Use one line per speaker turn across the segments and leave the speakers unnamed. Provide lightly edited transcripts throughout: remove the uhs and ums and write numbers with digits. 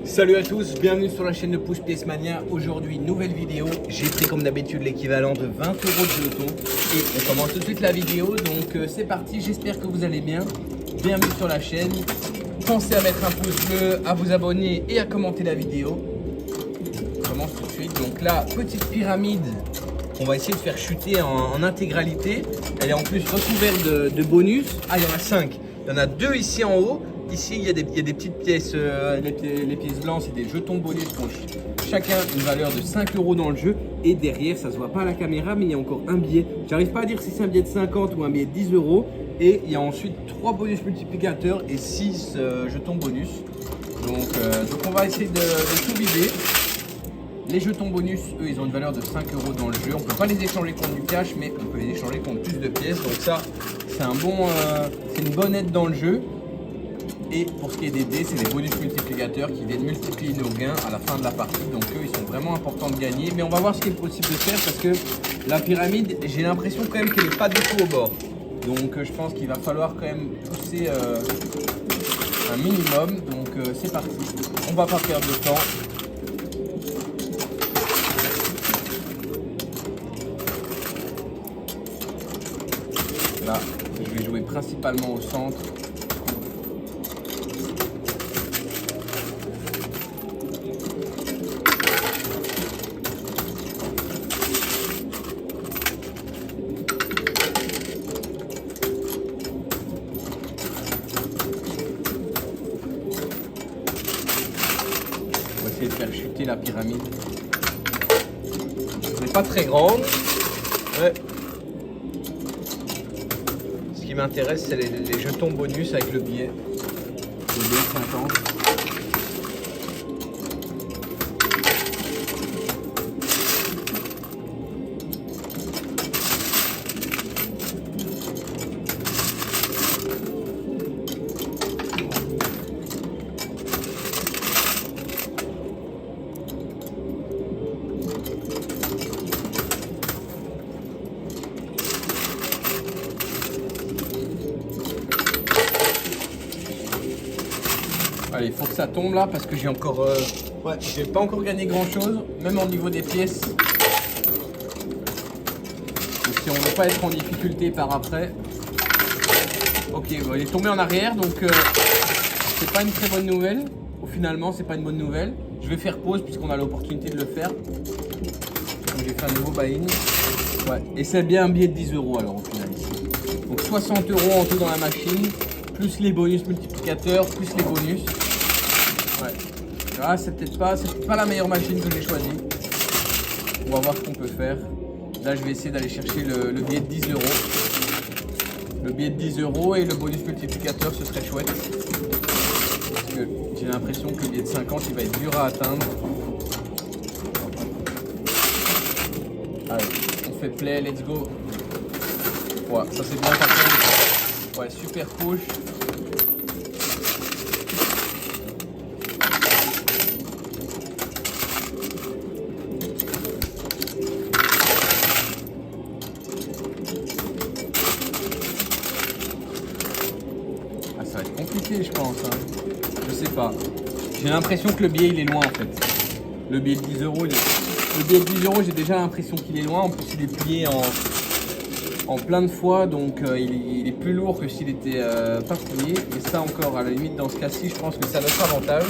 Salut à tous, bienvenue sur la chaîne de Push PS Mania. Aujourd'hui, nouvelle vidéo. J'ai pris comme d'habitude l'équivalent de 20 € de jetons. Et on commence tout de suite la vidéo. Donc c'est parti, j'espère que vous allez bien. Bienvenue sur la chaîne. Pensez à mettre un pouce bleu, à vous abonner et à commenter la vidéo. On commence tout de suite. Donc la petite pyramide, on va essayer de faire chuter en intégralité. Elle est en plus recouverte de bonus. Ah, il y en a 5. Il y en a 2 ici en haut. Ici, il y a des petites pièces, les pièces blanches, c'est des jetons bonus qui ont chacun une valeur de 5 € dans le jeu. Et derrière, ça ne se voit pas à la caméra, mais il y a encore un billet. J'arrive pas à dire si c'est un billet de 50 ou un billet de 10 €. Et il y a ensuite 3 bonus multiplicateurs et 6 jetons bonus. Donc on va essayer de tout vider. Les jetons bonus, eux, ils ont une valeur de 5 € dans le jeu. On ne peut pas les échanger contre du cash, mais on peut les échanger contre plus de pièces. Donc ça, c'est une bonne aide dans le jeu. Et pour ce qui est des dés, c'est des bonus multiplicateurs qui viennent multiplier nos gains à la fin de la partie. Donc eux, ils sont vraiment importants de gagner. Mais on va voir ce qui est possible de faire parce que la pyramide, j'ai l'impression quand même qu'elle n'est pas du tout au bord. Donc je pense qu'il va falloir quand même pousser un minimum. Donc c'est parti. On va pas perdre de temps. Là, je vais jouer principalement au centre. On va essayer de faire chuter la pyramide. Elle n'est pas très grande. Ouais. Ce qui m'intéresse, c'est les jetons bonus avec le billet. Le billet 50. Allez, il faut que ça tombe là parce que j'ai encore, j'ai pas encore gagné grand chose, même au niveau des pièces. Donc, si on ne veut pas être en difficulté par après. Ok, bon, il est tombé en arrière, donc c'est pas une très bonne nouvelle. Finalement, c'est pas une bonne nouvelle. Je vais faire pause puisqu'on a l'opportunité de le faire. Donc j'ai fait un nouveau buy-in. Ouais, et c'est bien un billet de 10 € alors au final ici. Donc 60 € en tout dans la machine, plus les bonus multiplicateurs, plus les bonus. Ouais. Ah, c'est peut-être pas la meilleure machine que j'ai choisie. On va voir ce qu'on peut faire. Là, je vais essayer d'aller chercher le billet de 10 €. Le billet de 10 € et le bonus multiplicateur, ce serait chouette. Parce que j'ai l'impression que le billet de 50, il va être dur à atteindre. Allez, on fait play, let's go. Ouais, ça c'est bien par contre. Ouais, super push. Ah, ça va être compliqué, je pense. Hein. Je sais pas. J'ai l'impression que le billet il est loin en fait. Le billet de 10 €, le billet de 10 €, j'ai déjà l'impression qu'il est loin. En plus, il est plié en plein de fois, donc il est plus lourd que s'il était pas plié. Et ça encore, à la limite, dans ce cas-ci, je pense que c'est à notre avantage.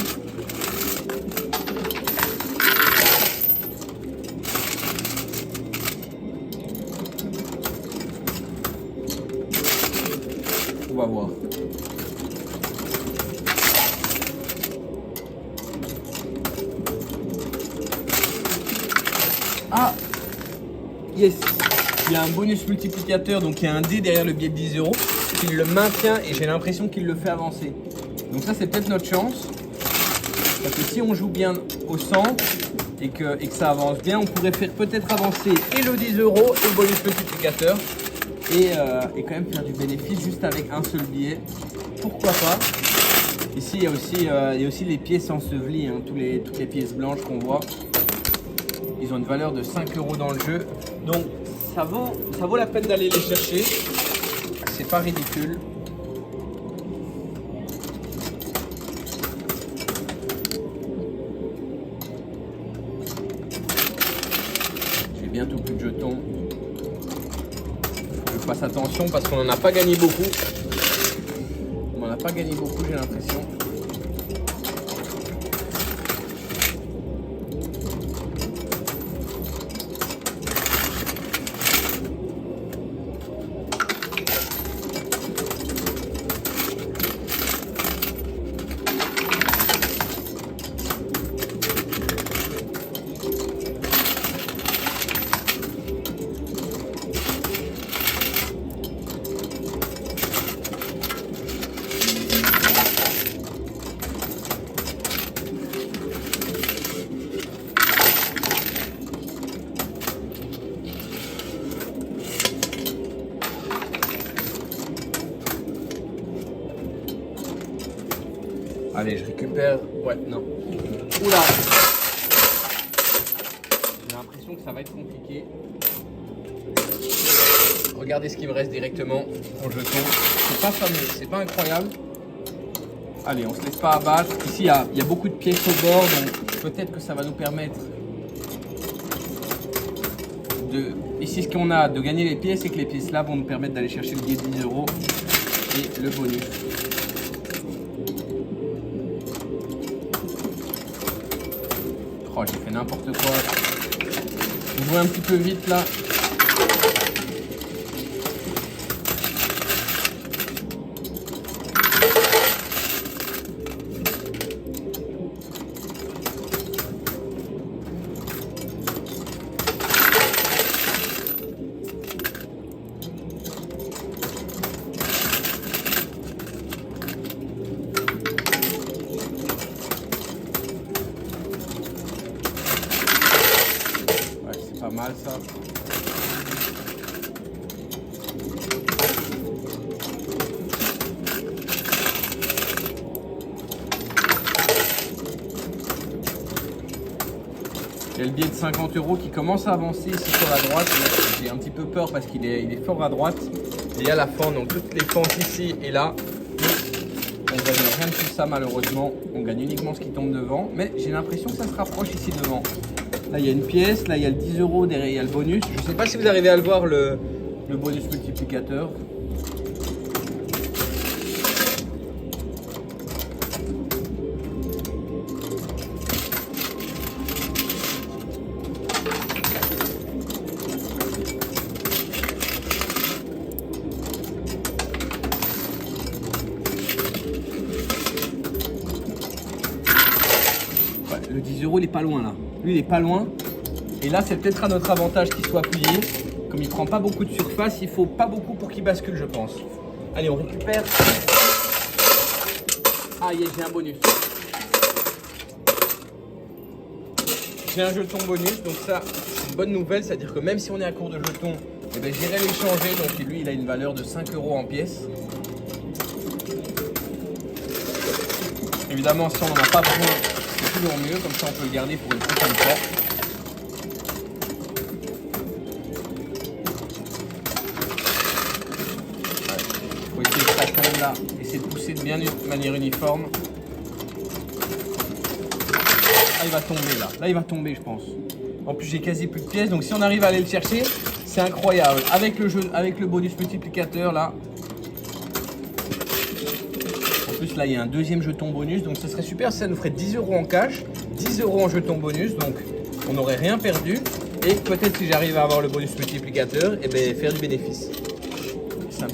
On va voir. Ah, yes. Il y a un bonus multiplicateur, donc il y a un dé derrière le billet de 10 € qui le maintient et j'ai l'impression qu'il le fait avancer. Donc ça, c'est peut-être notre chance. Parce que si on joue bien au centre et que ça avance bien, on pourrait faire peut-être avancer et le 10 € et le bonus multiplicateur et quand même faire du bénéfice juste avec un seul billet. Pourquoi pas? Ici, il y a aussi les pièces ensevelies, hein, toutes les pièces blanches qu'on voit. Ils ont une valeur de 5 € dans le jeu. Donc ça vaut la peine d'aller les chercher. C'est pas ridicule. bientôt plus de jetons. Je fasse attention parce qu'on n'en a pas gagné beaucoup. On n'en a pas gagné beaucoup, j'ai l'impression. Allez, je récupère. Ouais, non. Oula! J'ai l'impression que ça va être compliqué. Regardez ce qui me reste directement en jeton. C'est pas fameux, c'est pas incroyable. Allez, on se laisse pas abattre. Ici, il y a beaucoup de pièces au bord, donc peut-être que ça va nous permettre de. Ici, ce qu'on a de gagner les pièces, c'est que les pièces là vont nous permettre d'aller chercher le billet de 10 € et le bonus. Oh, j'ai fait n'importe quoi. Je vois un petit peu vite là. Pas mal ça. Il y a le billet de 50 € qui commence à avancer ici sur la droite. J'ai un petit peu peur parce qu'il est fort à droite. Et il y a la fente, donc toutes les fentes ici et là. On ne gagne rien de tout ça malheureusement. On gagne uniquement ce qui tombe devant. Mais j'ai l'impression que ça se rapproche ici devant. Là, il y a une pièce, là, il y a le 10 €, derrière, il y a le bonus. Je ne sais pas si vous arrivez à le voir, le bonus multiplicateur. Ouais, le 10 €, il est pas loin là. Lui, il est pas loin. Et là, c'est peut-être à notre avantage qu'il soit appuyé. Comme il prend pas beaucoup de surface, il faut pas beaucoup pour qu'il bascule, je pense. Allez, on récupère. Ah, j'ai un bonus. J'ai un jeton bonus, donc ça, c'est une bonne nouvelle. C'est-à-dire que même si on est à court de jetons, eh ben, j'irai les changer. Donc lui, il a une valeur de 5 € en pièces. Évidemment, si on n'en a pas besoin, c'est toujours mieux. Comme ça, on peut le garder pour une prochaine fois. Il faut essayer de faire quand même là. Essayer de pousser bien de manière uniforme. Ah, il va tomber là. Là, il va tomber, je pense. En plus, j'ai quasi plus de pièces. Donc, si on arrive à aller le chercher, c'est incroyable. Avec le bonus multiplicateur là. En plus, là, il y a un deuxième jeton bonus. Donc, ce serait super si ça nous ferait 10 € en cash, 10 € en jeton bonus. Donc, on n'aurait rien perdu. Et peut-être si j'arrive à avoir le bonus multiplicateur, et bien, faire du bénéfice. C'est un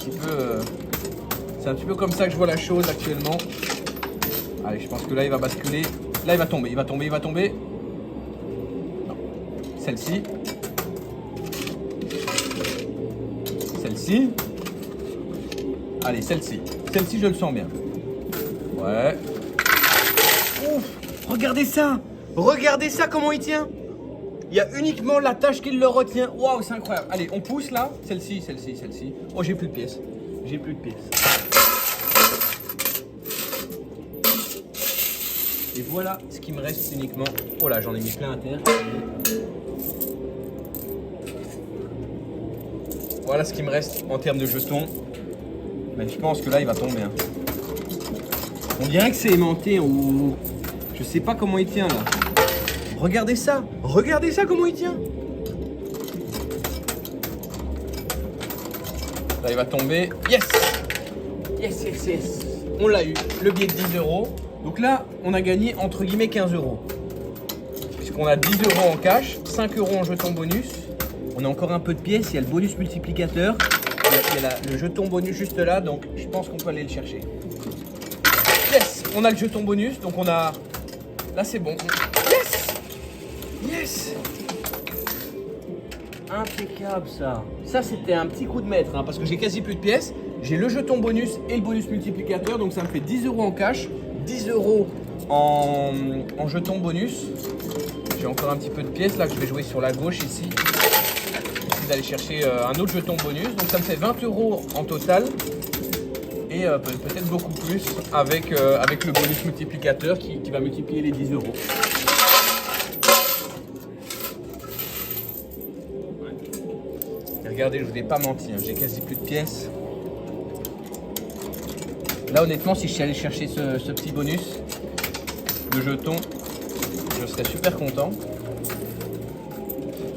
petit peu comme ça que je vois la chose actuellement. Allez, je pense que là, il va basculer. Là, il va tomber, il va tomber, il va tomber. Non. Celle-ci. Celle-ci. Allez, celle-ci. Celle-ci, je le sens bien. Ouais. Ouf, regardez ça. Regardez ça, comment il tient. Il y a uniquement la tâche qui le retient. Waouh, c'est incroyable. Allez, on pousse là. Celle-ci, celle-ci, celle-ci. Oh, j'ai plus de pièces. J'ai plus de pièces. Et voilà ce qui me reste uniquement. Oh là, j'en ai mis plein à terre. Voilà ce qui me reste en termes de jetons. Mais je pense que là, il va tomber. Hein. On dirait que c'est aimanté ou... Je sais pas comment il tient là. Regardez ça comment il tient. Là, il va tomber. Yes! Yes, yes, yes. On l'a eu. Le billet de 10 €. Donc là, on a gagné entre guillemets 15 €. Puisqu'on a 10 € en cash, 5 € en jetons bonus. On a encore un peu de pièces. Il y a le bonus multiplicateur. Il y a le jeton bonus juste là. Donc, je pense qu'on peut aller le chercher. Yes! On a le jeton bonus. Donc, on a... Là, c'est bon. Yes! Yes! Impeccable ça. Ça c'était un petit coup de maître hein, parce que j'ai quasi plus de pièces. J'ai le jeton bonus et le bonus multiplicateur. Donc ça me fait 10 € en cash, 10 € en jeton bonus. J'ai encore un petit peu de pièces là que je vais jouer sur la gauche ici. J'essaie d'aller chercher un autre jeton bonus. Donc ça me fait 20 € en total. Et peut-être beaucoup plus avec le bonus multiplicateur qui va multiplier les 10 €. Regardez, je ne vous ai pas menti, hein, j'ai quasi plus de pièces. Là, honnêtement, si je suis allé chercher ce petit bonus, le jeton, je serais super content.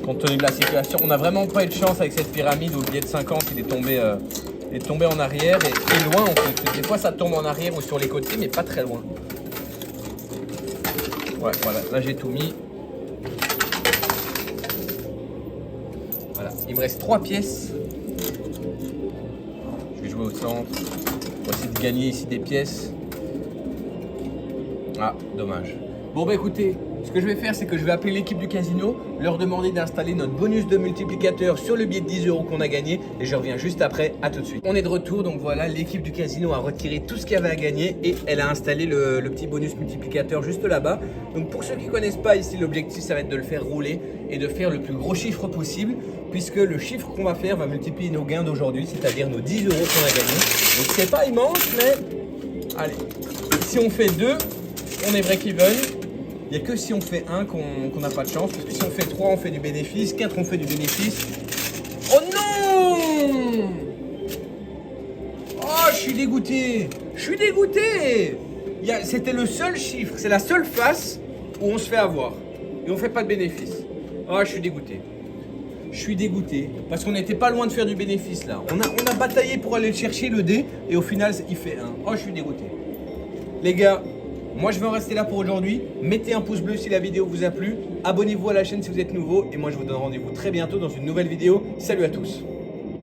Compte tenu de la situation, on n'a vraiment pas eu de chance avec cette pyramide où le billet de 50 il est tombé en arrière et loin en fait. Des fois, ça tombe en arrière ou sur les côtés, mais pas très loin. Ouais, voilà, là j'ai tout mis. Voilà, il me reste 3 pièces. Je vais jouer au centre. On va essayer de gagner ici des pièces. Ah, dommage. Bon bah écoutez, ce que je vais faire, c'est que je vais appeler l'équipe du casino, leur demander d'installer notre bonus de multiplicateur sur le billet de 10 € qu'on a gagné et je reviens juste après, à tout de suite. On est de retour, donc voilà, l'équipe du casino a retiré tout ce qu'il y avait à gagner et elle a installé le petit bonus multiplicateur juste là-bas. Donc pour ceux qui ne connaissent pas ici, l'objectif ça va être de le faire rouler et de faire le plus gros chiffre possible puisque le chiffre qu'on va faire va multiplier nos gains d'aujourd'hui, c'est-à-dire nos 10 € qu'on a gagnés. Donc c'est pas immense, mais allez, si on fait 2, on est break-even. Il n'y a que si on fait 1 qu'on n'a pas de chance. Parce que si on fait 3, on fait du bénéfice. 4, on fait du bénéfice. Oh non! Oh, je suis dégoûté. Je suis dégoûté. C'était le seul chiffre. C'est la seule face où on se fait avoir. Et on ne fait pas de bénéfice. Oh, je suis dégoûté. Je suis dégoûté. Parce qu'on n'était pas loin de faire du bénéfice là. On a bataillé pour aller chercher le dé. Et au final, il fait 1. Oh, je suis dégoûté. Les gars. Moi, je vais en rester là pour aujourd'hui. Mettez un pouce bleu si la vidéo vous a plu. Abonnez-vous à la chaîne si vous êtes nouveau. Et moi, je vous donne rendez-vous très bientôt dans une nouvelle vidéo. Salut à tous.